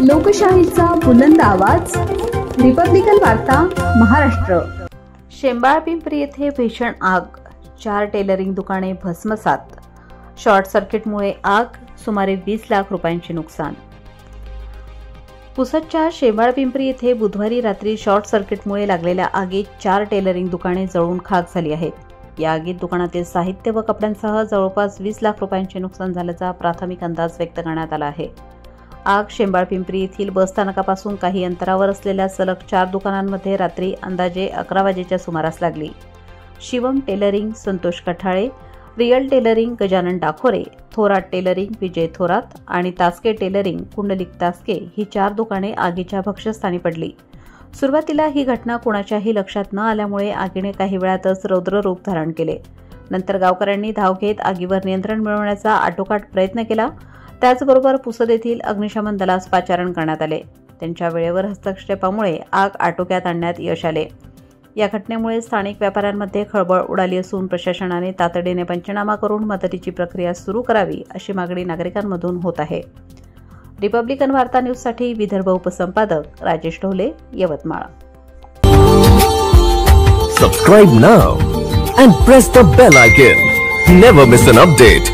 लोकशाहीचा बुलंद आवाज, रिपब्लिकन वार्ता महाराष्ट्र। शेंबाळपिंपरी येथे भीषण आग, 4 टेलरिंग दुकाने भस्मसात। शॉर्ट सर्किटमुळे आग, सुमारे 20 लाख रुपयांचे नुकसान। पुसदच्या शेंबाळपिंपरी येथे बुधवारी रात्री शॉर्ट सर्किटमुळे लागलेल्या आगीत 4 टेलरिंग दुकाने जळून खाक झाली आहेत। या आगीत दुकानातील साहित्य व कपड्यांसह जवळपास 20 लाख रुपयांचे नुकसान झाल्याचा प्राथमिक अंदाज व्यक्त करण्यात आला आहे। आग शेंबाळपिंपरी येथील बसस्थानकापासून काही अंतरावर असलेल्या सलग 4 दुकानांमध्ये रात्री अंदाजे 11 वाजेच्या सुमारास लागली। Shivam tailoring Santosh Kathale, real tailoring Gajanan Dakhore, Thorat tailoring Vijay Thorat आणि तास्के टेलरिंग कुंडलिक तास्के ही 4 दुकाने आगीच्या भक्ष्यस्थानी पडली। सुरुवातीला ही घटना कुणाच्याही लक्षात न आल्यामुळे आगीने काही वेळातच रौद्र रूप धारण केले। नंतर गावकऱ्यांनी धाव घेत आगीवर नियंत्रण मिळवण्याचा आटोकाट प्रयत्न केला। त्याचबरोबर पुसद येथील अग्निशमन दलास पाचारण करण्यात आले। त्यांच्या वेळेवर हस्तक्षेपामुळे आग आटोक्यात आणण्यात यश आले। या घटनेमुळे स्थानिक व्यापाऱ्यांमध्ये खळबळ उडाली असून प्रशासनाने तातडीने पंचनामा करून मदतीची प्रक्रिया सुरू करावी अशी मागणी नागरिकांमधून होत आहे। रिपब्लिकन वार्ता न्यूजसाठी Vidarbha उपसंपादक Rajesh Dhole, Yavatmal. Subscribe now and press the bell icon. Never miss an update.